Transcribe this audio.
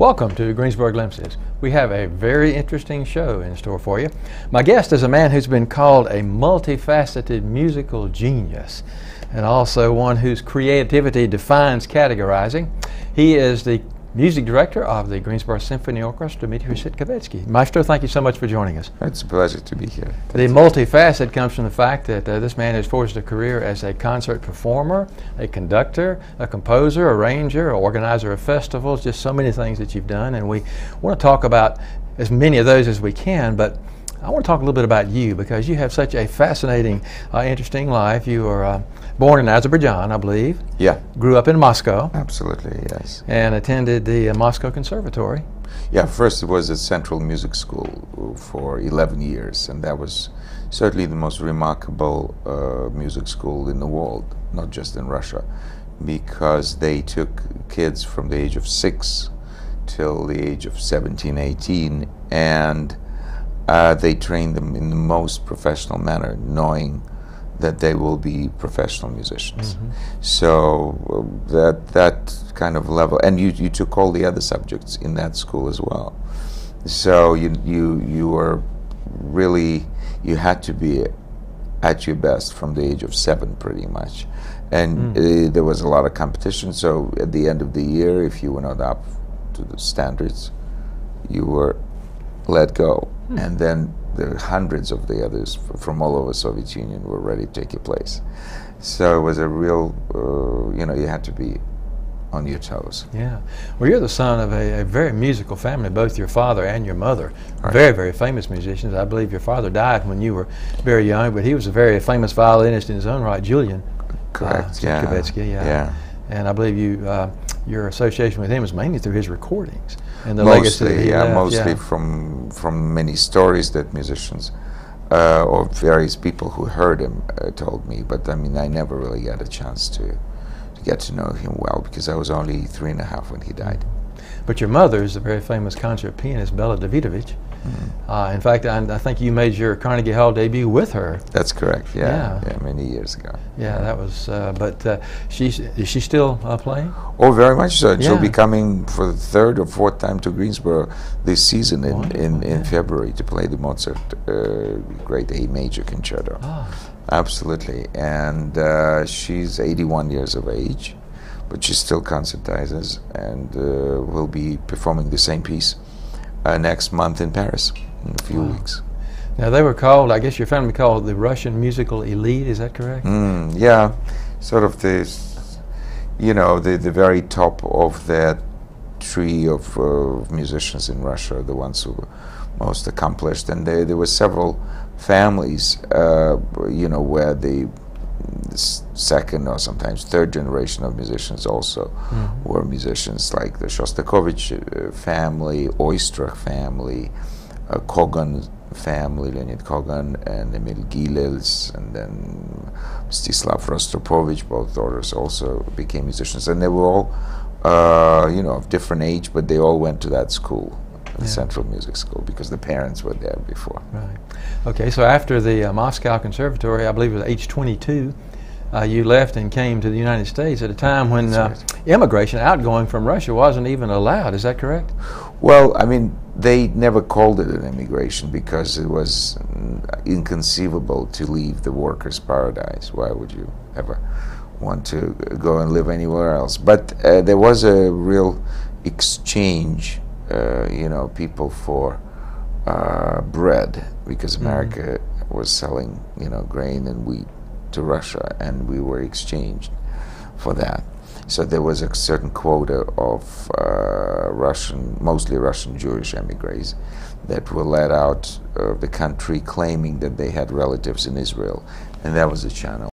Welcome to Greensboro Glimpses. We have a very interesting show in store for you. My guest is a man who's been called a multifaceted musical genius and also one whose creativity defines categorizing. He is the music director of the Greensboro Symphony Orchestra, Dmitry Sitkevetsky. Maestro, thank you so much for joining us. It's a pleasure to be here. The multifacet comes from the fact that this man has forged a career as a concert performer, a conductor, a composer, arranger, organizer of festivals, just so many things that you've done. And we want to talk about as many of those as we can, but I want to talk a little bit about you because you have such a fascinating, interesting life. You were born in Azerbaijan, I believe. Yeah. Grew up in Moscow. Absolutely, yes. And attended the Moscow Conservatory. Yeah, first it was a Central Music School for 11 years, and that was certainly the most remarkable music school in the world, not just in Russia, because they took kids from the age of 6 till the age of 17, 18, and they trained them in the most professional manner, knowing that they will be professional musicians. Mm-hmm. So that kind of level, and you took all the other subjects in that school as well. So you were really, you had to be at your best from the age of 7 pretty much. And there was a lot of competition, so at the end of the year, if you were not up to the standards, you were let go. And then the hundreds of the others from all over Soviet Union were ready to take your place. So it was a real, you had to be on your toes. Yeah. Well, you're the son of a very musical family, both your father and your mother. Right. Very, very famous musicians. I believe your father died when you were very young, but he was a very famous violinist in his own right, Julian. Correct, Sitkevetsky, yeah. And I believe your association with him is mainly through his recordings and the mostly, legacy that he left. Mostly from many stories that musicians or various people who heard him told me. But I mean, I never really had a chance to get to know him well because I was only 3.5 when he died. But your mother is a very famous concert pianist, Bela Davidovich. In fact, I think you made your Carnegie Hall debut with her. That's correct. Yeah, many years ago. Yeah, that was. But is she still playing? Oh, very much so. Yeah. She'll be coming for the 3rd or 4th time to Greensboro this season in February to play the Mozart Great A Major Concerto. Oh. Absolutely, and she's 81 years of age, but she still concertizes and will be performing the same piece next month in Paris in a few weeks. Now they were called, I guess your family called the Russian musical elite, is that correct? Yeah, sort of this, the very top of that tree of musicians in Russia, the ones who were most accomplished. And there were several families, where the second or sometimes third generation of musicians also were musicians, like the Shostakovich family, Oistrakh family, Kogan family, Leonid Kogan and Emil Gilels, and then Mstislav Rostropovich, both daughters also became musicians, and they were all of different age, but they all went to that school, the Central Music School, because the parents were there before. Right. Okay, so after the Moscow Conservatory, I believe it was age 22, you left and came to the United States at a time when immigration, outgoing from Russia, wasn't even allowed. Is that correct? Well, I mean, they never called it an immigration because it was inconceivable to leave the workers' paradise. Why would you ever want to go and live anywhere else? But there was a real exchange, people for bread, because America was selling, grain and wheat to Russia, and we were exchanged for that. So there was a certain quota of mostly Russian Jewish emigres that were let out of the country claiming that they had relatives in Israel, and that was the channel